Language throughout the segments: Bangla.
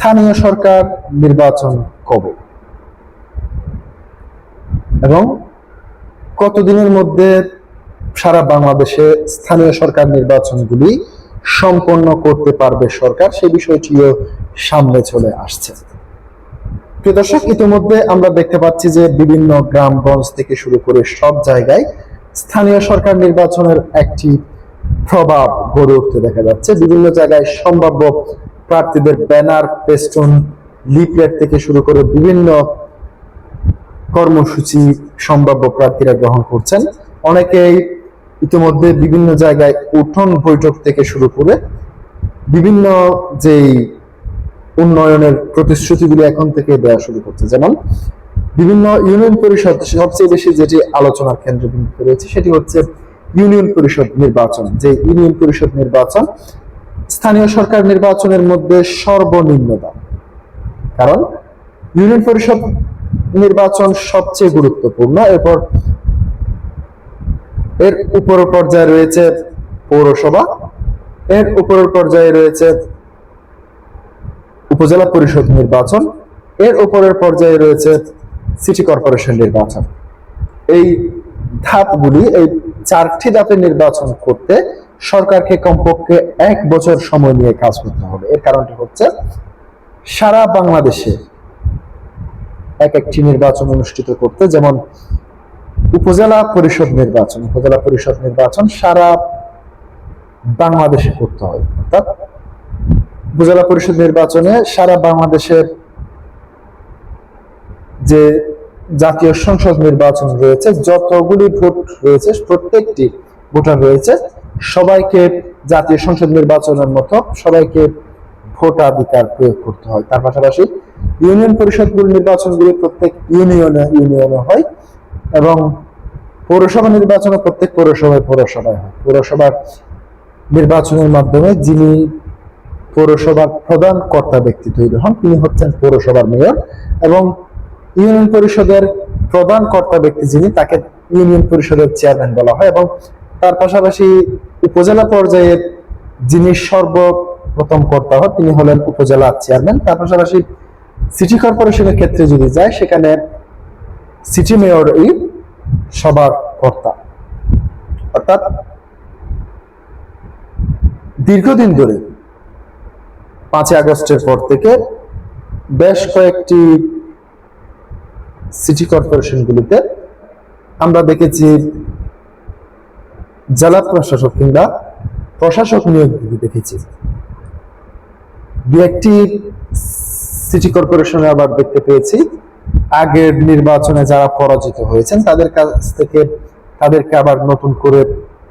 স্থানীয় সরকার নির্বাচন কবে এবং কতদিনের মধ্যে সারা বাংলাদেশে স্থানীয় সরকার নির্বাচনগুলি সম্পন্ন করতে পারবে সরকার, সে বিষয়টিও সামনে চলে আসছে। প্রিয় দর্শক, ইতিমধ্যে আমরা দেখতে পাচ্ছি যে বিভিন্ন গ্রামগঞ্জ থেকে শুরু করে সব জায়গায় স্থানীয় সরকার নির্বাচনের একটি প্রভাব গড়ে উঠতে দেখা যাচ্ছে। বিভিন্ন জায়গায় সম্ভাব্য প্রার্থীদের ব্যানার, পেস্টুন, লিফলেট থেকে শুরু করে বিভিন্ন কর্মসূচি সম্ভাব্য প্রার্থীরা গ্রহণ করছেন। অনেকেই ইতিমধ্যে বিভিন্ন জায়গায় উঠোন বৈঠক থেকে শুরু করে বিভিন্ন যেই উন্নয়নের প্রতিশ্রুতিগুলি এখন থেকে দেওয়া শুরু করছে। যেমন বিভিন্ন ইউনিয়ন পরিষদ, সবচেয়ে বেশি যেটি আলোচনার কেন্দ্রবিন্দুতে রয়েছে সেটি হচ্ছে ইউনিয়ন পরিষদ নির্বাচন। যে ইউনিয়ন পরিষদ নির্বাচন স্থানীয় সরকার নির্বাচনের মধ্যে সর্বনিম্ন দাম, কারণ ইউনিয়ন পরিষদ নির্বাচন সবচেয়ে গুরুত্বপূর্ণ। এরপর এর উপরের পর্যায়ে রয়েছে পৌরসভা, এর উপরের পর্যায়ে রয়েছে উপজেলা পরিষদ নির্বাচন, এর উপরের পর্যায়ে রয়েছে সিটি কর্পোরেশন নির্বাচন। এই ধাপগুলি, এই 4টি ধাপে নির্বাচন করতে সরকারকে কমপক্ষে 1 বছর সময় নিয়ে কাজ করতে হবে। এর কারণটি হচ্ছে সারা বাংলাদেশে একটি নির্বাচন অনুষ্ঠিত করতে, যেমন উপজেলা পরিষদ নির্বাচন সারা বাংলাদেশে করতে হয়। অর্থাৎ উপজেলা পরিষদ নির্বাচনে সারা বাংলাদেশের যে জাতীয় সংসদ নির্বাচন রয়েছে, যতগুলি ভোট রয়েছে, প্রত্যেকটি ভোটার রয়েছে, সবাইকে জাতীয় সংসদ নির্বাচনের মতো সবাইকে ভোটাধিকার প্রয়োগ করতে হয়। তার পাশাপাশি ইউনিয়ন পরিষদগুলি নির্বাচনগুলি প্রত্যেক ইউনিয়নে হয় এবং পৌরসভা নির্বাচনে প্রত্যেক পৌরসভায় হয়। পৌরসভার নির্বাচনের মাধ্যমে যিনি পৌরসভার প্রধান কর্তা ব্যক্তি তৈরি হন তিনি হচ্ছেন পৌরসভার মেয়র, এবং ইউনিয়ন পরিষদের প্রধান কর্তা ব্যক্তি যিনি, তাকে ইউনিয়ন পরিষদের চেয়ারম্যান বলা হয়। এবং তার পাশাপাশি উপজেলা পর্যায়ে যিনি সর্বপ্রথম কর্তা হন তিনি হলেন উপজেলা চেয়ারম্যান। তার পাশাপাশি সিটি কর্পোরেশনের ক্ষেত্রে যদি যায়, সেখানে সিটি মেয়রই সবার কর্তা। অর্থাৎ দীর্ঘদিন ধরে 5 আগস্টের পর থেকে বেশ কয়েকটি সিটি কর্পোরেশনগুলিতে আমরা দেখেছি জেলা প্রশাসক কিংবা প্রশাসক নিয়োগ দেখেছি। দু একটি সিটি কর্পোরেশনে আবার দেখতে পেয়েছি আগের নির্বাচনে যারা পরাজিত হয়েছেন তাদের কাছ থেকে তাদেরকে আবার নতুন করে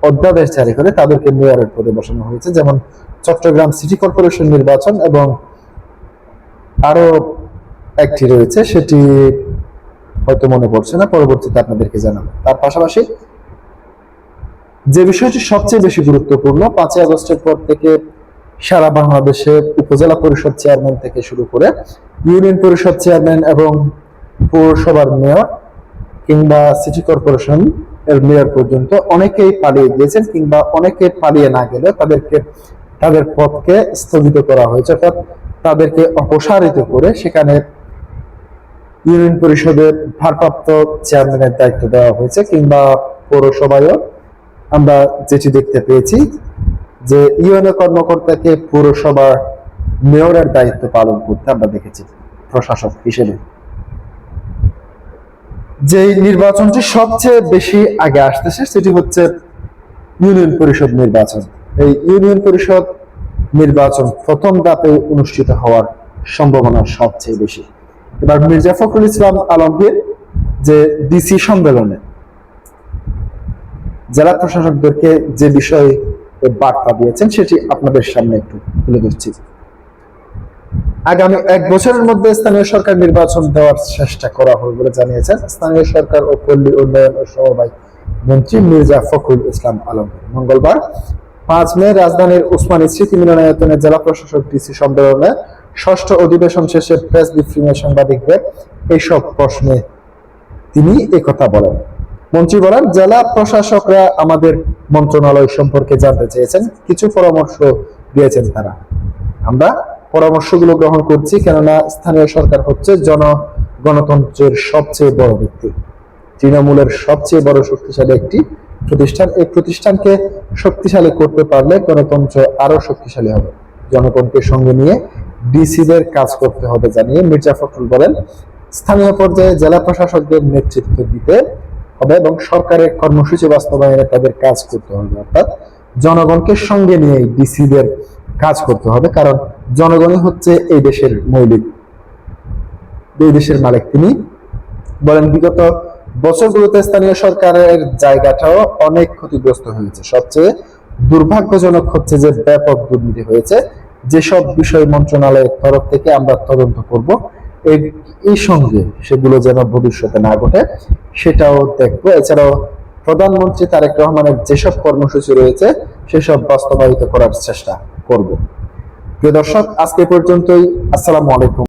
অধ্যাদেশ জারি করে তাদেরকে মেয়রের পদে বসানো হয়েছে। যেমন চট্টগ্রাম সিটি কর্পোরেশন নির্বাচন এবং আরো একটি রয়েছে, সেটি হয়তো মনে পড়ছে না, পরবর্তীতে আপনাদেরকে জানাবো। তার পাশাপাশি যে বিষয়টি সবচেয়ে বেশি গুরুত্বপূর্ণ, 5 আগস্টের পর থেকে সারা বাংলাদেশে উপজেলা পরিষদ চেয়ারম্যান থেকে শুরু করে ইউনিয়ন পরিষদ চেয়ারম্যান এবং পৌরসভার মেয়র কিংবা সিটি কর্পোরেশন এর মেয়র পর্যন্ত অনেকেই পালিয়ে গিয়েছেন, কিংবা অনেকে পালিয়ে না গেলে তাদের পদকে স্থগিত করা হয়েছে, অর্থাৎ তাদেরকে অপসারিত করে সেখানে ইউনিয়ন পরিষদের ভারপ্রাপ্ত চেয়ারম্যানের দায়িত্ব দেওয়া হয়েছে। কিংবা পৌরসভায়ও আমরা যেটি দেখতে পেয়েছি যে ইউএনও কর্মকর্তাকে পৌরসভার মেয়রের দায়িত্ব পালন করতে আমরা দেখেছি প্রশাসক হিসেবে। যে নির্বাচনটি সবচেয়ে বেশি আগে আসতেছে সেটি হচ্ছে ইউনিয়ন পরিষদ নির্বাচন। এই ইউনিয়ন পরিষদ নির্বাচন প্রথম ধাপে অনুষ্ঠিত হওয়ার সম্ভাবনা সবচেয়ে বেশি। এবার মির্জা ফখরুল ইসলাম আলমগীর যে ডিসি সম্মেলনে জেলা প্রশাসকদেরকে যে বিষয়ে বার্তা দিয়েছেন সেটি আপনাদের সামনে একটু তুলে ধরছি। আগামী 1 বছরের মধ্যে স্থানীয় সরকার নির্বাচন দেওয়ার চেষ্টা করা হবে বলে জানিয়েছেন স্থানীয় সরকার ও পল্লী উন্নয়ন ও সমবায় মন্ত্রী মির্জা ফখরুল ইসলাম আলমগীর। মঙ্গলবার 5 মে রাজধানীর উসমানী স্মৃতি মিলনায়তনে জেলা প্রশাসক ডিসি সম্মেলনে 6ষ্ঠ অধিবেশন শেষে প্রেস ব্রিফিংয়ে সাংবাদিকদের এইসব প্রশ্নে তিনি একথা বলেন। মন্ত্রী বলেন, জেলা প্রশাসকরা আমাদের মন্ত্রণালয় সম্পর্কে জানতে চেয়েছেন, কিছু পরামর্শ দিয়েছেন তারা। আমরা পরামর্শগুলো গ্রহণ করছি, কেননা স্থানীয় সরকার হচ্ছে গণতন্ত্রের সবচেয়ে বড় ভিত্তি। তৃণমূলের সবচেয়ে বড় শক্তিশালী একটি প্রতিষ্ঠান। এই প্রতিষ্ঠানকে শক্তিশালী করতে পারলে গণতন্ত্র আরো শক্তিশালী হবে। জনগণকে সঙ্গে নিয়ে ডিসিদের কাজ করতে হবে জানিয়ে মির্জা ফখরুল বলেন, স্থানীয় পর্যায়ে জেলা প্রশাসকদের নেতৃত্ব দিতে হবে এবং সরকারের কর্মসূচি বাস্তবায়নে তাদের কাজ করতে হবে। অর্থাৎ জনগণকে সঙ্গে নিয়ে ডিসিদের কাজ করতে হবে, কারণ জনগণই হচ্ছে এই দেশের মালিক। তিনি বলেন, বিগত বছরগুলোতে স্থানীয় সরকারের জায়গাটাও অনেক ক্ষতিগ্রস্ত হয়েছে। সবচেয়ে দুর্ভাগ্যজনক হচ্ছে যে ব্যাপক দুর্নীতি হয়েছে। যেসব বিষয় মন্ত্রণালয়ের তরফ থেকে আমরা তদন্ত করব, এই সঙ্গে সেগুলো যেন ভবিষ্যতে না ঘটে সেটাও দেখবো। এছাড়াও প্রধানমন্ত্রী তারেক রহমানের যেসব কর্মসূচি রয়েছে সেসব বাস্তবায়িত করার চেষ্টা করব। প্রিয় দর্শক, আজকে পর্যন্তই। আসসালামু আলাইকুম।